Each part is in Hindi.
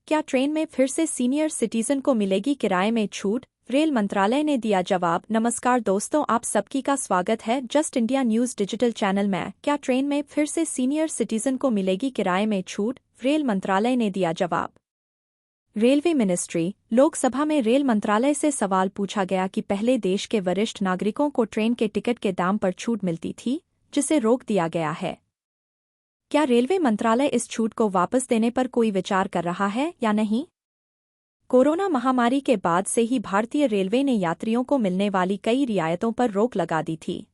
क्या ट्रेन में फिर से सीनियर सिटीजन को मिलेगी किराए में छूट? रेल मंत्रालय ने दिया जवाब। नमस्कार दोस्तों, आप सबकी का स्वागत है just India news digital channel में। क्या ट्रेन में फिर से सीनियर सिटीजन को मिलेगी किराए में छूट? रेल मंत्रालय ने दिया जवाब। रेलवे मिनिस्ट्री लोकसभा में रेल मंत्रालय से सवाल पूछा गया कि पहले देश के वरिष्ठ नागरिकों को ट्रेन के टिकट के दाम पर छूट मिलती थी, जिसे रोक दिया गया है। क्या रेलवे मंत्रालय इस छूट को वापस देने पर कोई विचार कर रहा है या नहीं? कोरोना महामारी के बाद से ही भारतीय रेलवे ने यात्रियों को मिलने वाली कई रियायतों पर रोक लगा दी थी।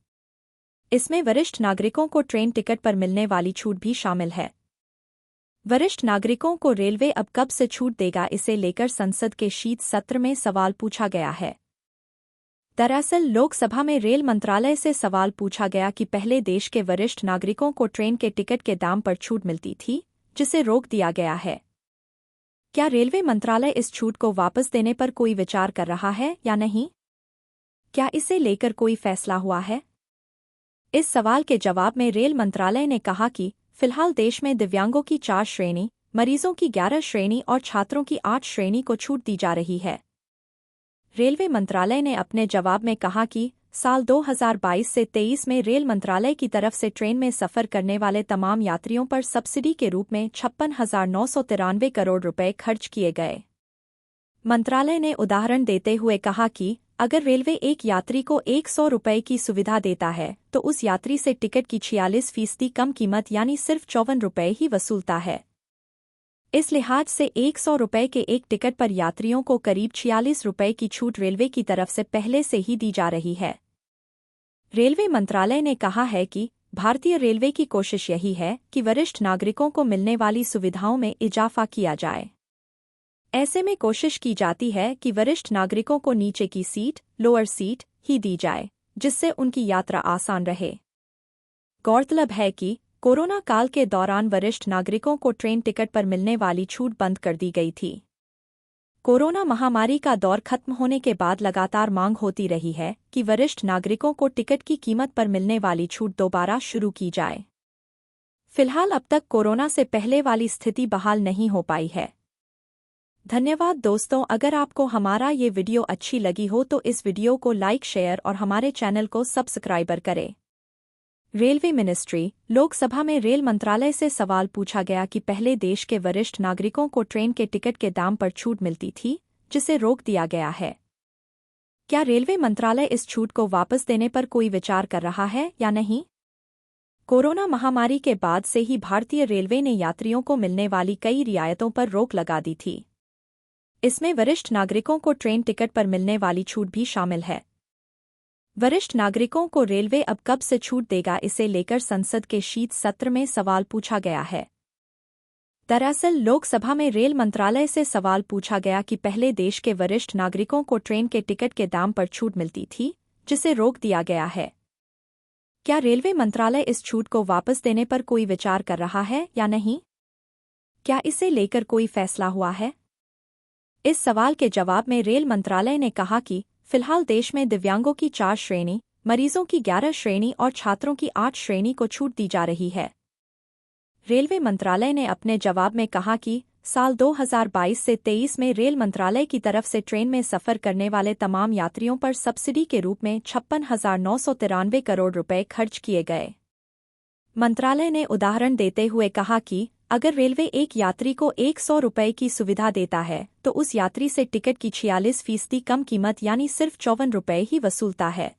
इसमें वरिष्ठ नागरिकों को ट्रेन टिकट पर मिलने वाली छूट भी शामिल है। वरिष्ठ नागरिकों को रेलवे अब कब से छूट देगा, इसे लेकर संसद के शीत सत्र में सवाल पूछा गया है। दरअसल लोकसभा में रेल मंत्रालय से सवाल पूछा गया कि पहले देश के वरिष्ठ नागरिकों को ट्रेन के टिकट के दाम पर छूट मिलती थी, जिसे रोक दिया गया है। क्या रेलवे मंत्रालय इस छूट को वापस देने पर कोई विचार कर रहा है या नहीं? क्या इसे लेकर कोई फैसला हुआ है? इस सवाल के जवाब में रेल मंत्रालय ने कहा कि फिलहाल देश में दिव्यांगों की 4 श्रेणी, मरीजों की 11 श्रेणी और छात्रों की 8 श्रेणी को छूट दी जा रही है। रेलवे मंत्रालय ने अपने जवाब में कहा कि साल 2022 से 23 में रेल मंत्रालय की तरफ से ट्रेन में सफर करने वाले तमाम यात्रियों पर सब्सिडी के रूप में 56,993 करोड़ रुपए खर्च किए गए। मंत्रालय ने उदाहरण देते हुए कहा कि अगर रेलवे एक यात्री को 100 रुपए की सुविधा देता है तो उस यात्री से टिकट की 46% कम कीमत यानी सिर्फ 54 रुपए ही वसूलता है। इस लिहाज से 100 रुपए के एक टिकट पर यात्रियों को करीब 46 रुपए की छूट रेलवे की तरफ से पहले से ही दी जा रही है। रेलवे मंत्रालय ने कहा है कि भारतीय रेलवे की कोशिश यही है कि वरिष्ठ नागरिकों को मिलने वाली सुविधाओं में इजाफा किया जाए। ऐसे में कोशिश की जाती है कि वरिष्ठ नागरिकों को नीचे की सीट, लोअर सीट ही दी जाए, जिससे उनकी यात्रा आसान रहे। गौरतलब है कि कोरोना काल के दौरान वरिष्ठ नागरिकों को ट्रेन टिकट पर मिलने वाली छूट बंद कर दी गई थी। कोरोना महामारी का दौर खत्म होने के बाद लगातार मांग होती रही है कि वरिष्ठ नागरिकों को टिकट की कीमत पर मिलने वाली छूट दोबारा शुरू की जाए। फिलहाल अब तक कोरोना से पहले वाली स्थिति बहाल नहीं हो पाई है। धन्यवाद दोस्तों, अगर आपको हमारा ये वीडियो अच्छी लगी हो तो इस वीडियो को लाइक, शेयर और हमारे चैनल को सब्सक्राइबर करें। रेलवे मिनिस्ट्री लोकसभा में रेल मंत्रालय से सवाल पूछा गया कि पहले देश के वरिष्ठ नागरिकों को ट्रेन के टिकट के दाम पर छूट मिलती थी, जिसे रोक दिया गया है। क्या रेलवे मंत्रालय इस छूट को वापस देने पर कोई विचार कर रहा है या नहीं? कोरोना महामारी के बाद से ही भारतीय रेलवे ने यात्रियों को मिलने वाली कई रियायतों पर रोक लगा दी थी। इसमें वरिष्ठ नागरिकों को ट्रेन टिकट पर मिलने वाली छूट भी शामिल है। वरिष्ठ नागरिकों को रेलवे अब कब से छूट देगा, इसे लेकर संसद के शीत सत्र में सवाल पूछा गया है। दरअसल लोकसभा में रेल मंत्रालय से सवाल पूछा गया कि पहले देश के वरिष्ठ नागरिकों को ट्रेन के टिकट के दाम पर छूट मिलती थी, जिसे रोक दिया गया है। क्या रेलवे मंत्रालय इस छूट को वापस देने पर कोई विचार कर रहा है या नहीं? क्या इसे लेकर कोई फैसला हुआ है? इस सवाल के जवाब में रेल मंत्रालय ने कहा कि फिलहाल देश में दिव्यांगों की 4 श्रेणी, मरीजों की 11 श्रेणी और छात्रों की 8 श्रेणी को छूट दी जा रही है। रेलवे मंत्रालय ने अपने जवाब में कहा कि साल 2022 से 23 में रेल मंत्रालय की तरफ से ट्रेन में सफर करने वाले तमाम यात्रियों पर सब्सिडी के रूप में 56,993 करोड़ रुपए खर्च किए गए। मंत्रालय ने उदाहरण देते हुए कहा कि अगर रेलवे एक यात्री को 100 रुपए की सुविधा देता है तो उस यात्री से टिकट की 46% कम कीमत यानी सिर्फ 54 रुपए ही वसूलता है।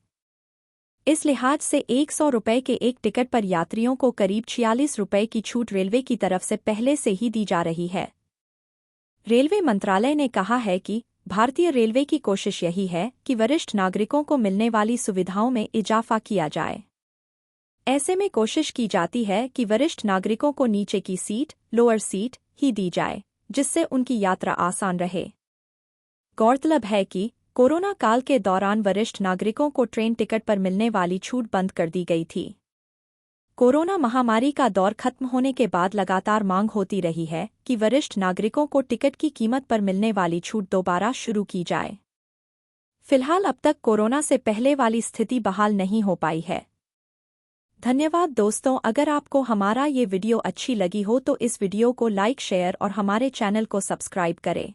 इस लिहाज से 100 रुपए के एक टिकट पर यात्रियों को करीब 46 रुपए की छूट रेलवे की तरफ से पहले से ही दी जा रही है। रेलवे मंत्रालय ने कहा है कि भारतीय रेलवे की कोशिश यही है कि वरिष्ठ नागरिकों को मिलने वाली सुविधाओं में इजाफा किया जाए। ऐसे में कोशिश की जाती है कि वरिष्ठ नागरिकों को नीचे की सीट, लोअर सीट ही दी जाए, जिससे उनकी यात्रा आसान रहे। गौरतलब है कि कोरोना काल के दौरान वरिष्ठ नागरिकों को ट्रेन टिकट पर मिलने वाली छूट बंद कर दी गई थी। कोरोना महामारी का दौर खत्म होने के बाद लगातार मांग होती रही है कि वरिष्ठ नागरिकों को टिकट की कीमत पर मिलने वाली छूट दोबारा शुरू की जाए। फिलहाल अब तक कोरोना से पहले वाली स्थिति बहाल नहीं हो पाई है। धन्यवाद दोस्तों, अगर आपको हमारा ये वीडियो अच्छी लगी हो तो इस वीडियो को लाइक शेयर और हमारे चैनल को सब्सक्राइब करें।